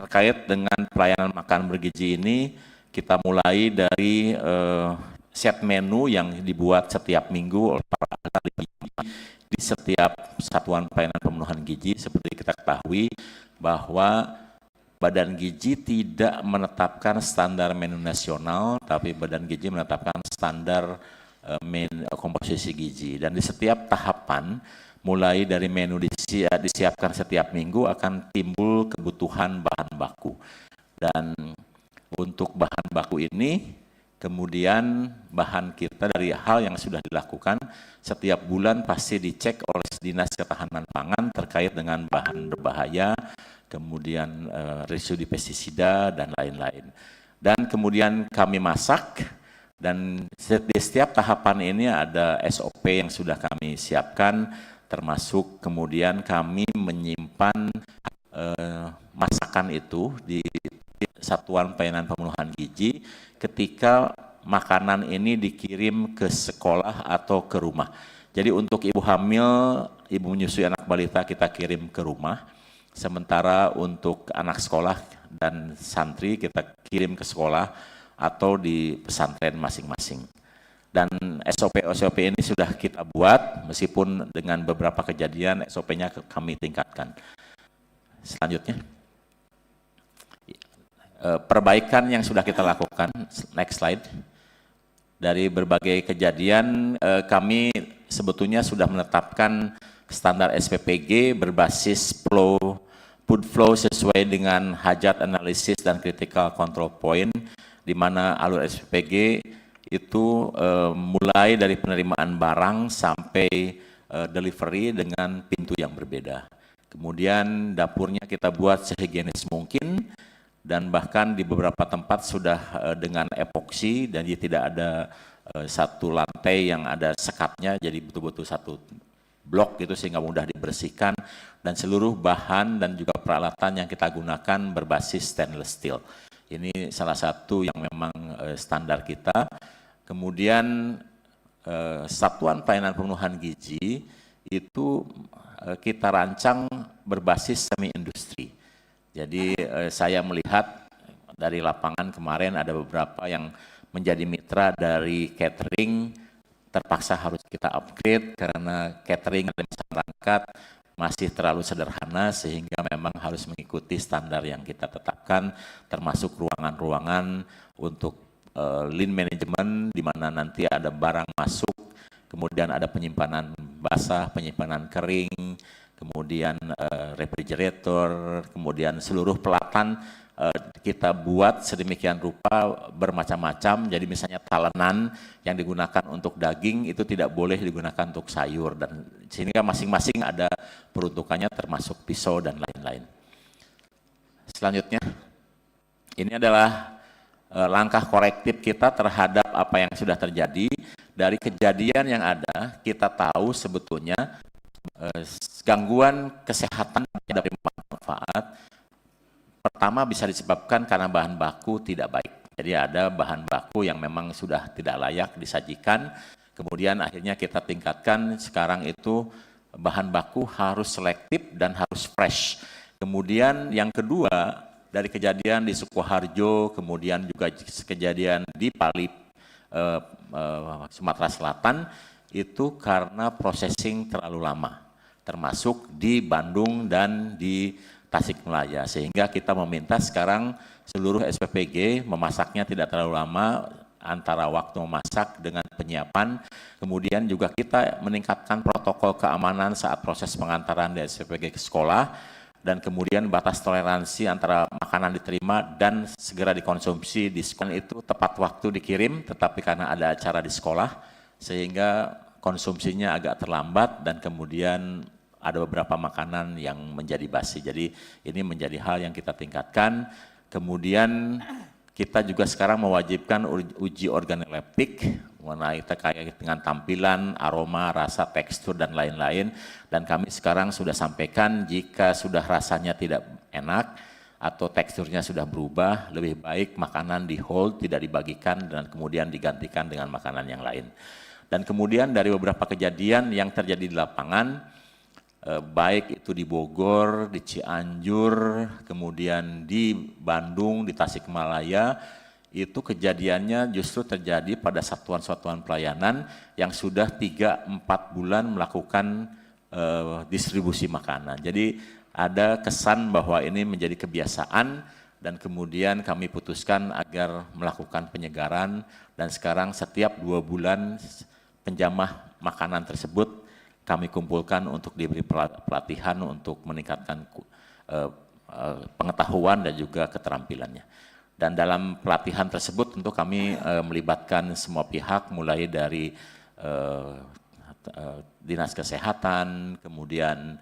terkait dengan pelayanan makan bergizi ini, kita mulai dari set menu yang dibuat setiap minggu oleh para ahli gizi di setiap satuan pelayanan pemenuhan gizi. Seperti kita ketahui bahwa Badan Gizi tidak menetapkan standar menu nasional, tapi Badan Gizi menetapkan standar komposisi gizi. Dan di setiap tahapan, mulai dari menu disiapkan setiap minggu, akan timbul kebutuhan bahan baku. Dan untuk bahan baku ini, kemudian bahan kita dari hal yang sudah dilakukan, setiap bulan pasti dicek oleh Dinas Ketahanan Pangan terkait dengan bahan berbahaya, kemudian residu pestisida, dan lain-lain. Dan kemudian kami masak, dan di setiap tahapan ini ada SOP yang sudah kami siapkan, termasuk kemudian kami menyimpan masakan itu di satuan pelayanan pemenuhan gizi ketika makanan ini dikirim ke sekolah atau ke rumah. Jadi untuk ibu hamil, ibu menyusui anak balita kita kirim ke rumah, sementara untuk anak sekolah dan santri kita kirim ke sekolah atau di pesantren masing-masing. Dan SOP ini sudah kita buat, meskipun dengan beberapa kejadian SOP-nya kami tingkatkan. Selanjutnya, perbaikan yang sudah kita lakukan, next slide. Dari berbagai kejadian, kami sebetulnya sudah menetapkan standar SPPG berbasis food flow sesuai dengan hajat analisis dan critical control point, di mana alur SPPG itu mulai dari penerimaan barang sampai delivery dengan pintu yang berbeda. Kemudian dapurnya kita buat sehigienis mungkin, dan bahkan di beberapa tempat sudah dengan epoksi, dan tidak ada satu lantai yang ada sekatnya, jadi betul-betul satu blok gitu sehingga mudah dibersihkan, dan seluruh bahan dan juga peralatan yang kita gunakan berbasis stainless steel. Ini salah satu yang memang standar kita. Kemudian satuan pelayanan pemenuhan gizi itu kita rancang berbasis semi industri. Jadi saya melihat dari lapangan kemarin ada beberapa yang menjadi mitra dari catering, terpaksa harus kita upgrade karena catering dari masyarakat masih terlalu sederhana, sehingga memang harus mengikuti standar yang kita tetapkan, termasuk ruangan-ruangan untuk lean management, di mana nanti ada barang masuk, kemudian ada penyimpanan basah, penyimpanan kering, kemudian refrigerator, kemudian seluruh pelatan kita buat sedemikian rupa bermacam-macam. Jadi misalnya talenan yang digunakan untuk daging itu tidak boleh digunakan untuk sayur, dan sehingga masing-masing ada peruntukannya termasuk pisau dan lain-lain. Selanjutnya, ini adalah langkah korektif kita terhadap apa yang sudah terjadi. Dari kejadian yang ada, kita tahu sebetulnya gangguan kesehatan dari manfaat pertama bisa disebabkan karena bahan baku tidak baik. Jadi ada bahan baku yang memang sudah tidak layak disajikan, kemudian akhirnya kita tingkatkan sekarang itu bahan baku harus selektif dan harus fresh. Kemudian yang kedua, dari kejadian di Sukoharjo, kemudian juga kejadian di Pali, Sumatera Selatan, itu karena processing terlalu lama, termasuk di Bandung dan di Tasikmalaya, sehingga kita meminta sekarang seluruh SPPG memasaknya tidak terlalu lama antara waktu memasak dengan penyiapan. Kemudian juga kita meningkatkan protokol keamanan saat proses pengantaran dari SPPG ke sekolah, dan kemudian batas toleransi antara makanan diterima dan segera dikonsumsi di sekolah itu tepat waktu dikirim, tetapi karena ada acara di sekolah sehingga konsumsinya agak terlambat, dan kemudian ada beberapa makanan yang menjadi basi. Jadi ini menjadi hal yang kita tingkatkan. Kemudian kita juga sekarang mewajibkan uji organoleptik mengenai terkait dengan tampilan, aroma, rasa, tekstur, dan lain-lain. Dan kami sekarang sudah sampaikan jika sudah rasanya tidak enak atau teksturnya sudah berubah, lebih baik makanan di hold, tidak dibagikan, dan kemudian digantikan dengan makanan yang lain. Dan kemudian dari beberapa kejadian yang terjadi di lapangan, baik itu di Bogor, di Cianjur, kemudian di Bandung, di Tasikmalaya, itu kejadiannya justru terjadi pada satuan-satuan pelayanan yang sudah 3-4 bulan melakukan distribusi makanan. Jadi ada kesan bahwa ini menjadi kebiasaan dan kemudian kami putuskan agar melakukan penyegaran dan sekarang setiap 2 bulan penjamah makanan tersebut kami kumpulkan untuk diberi pelatihan untuk meningkatkan pengetahuan dan juga keterampilannya. Dan dalam pelatihan tersebut tentu kami melibatkan semua pihak mulai dari Dinas Kesehatan, kemudian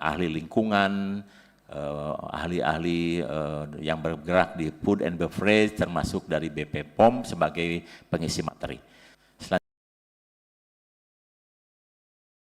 ahli lingkungan, ahli-ahli yang bergerak di food and beverage termasuk dari BP POM sebagai pengisi materi.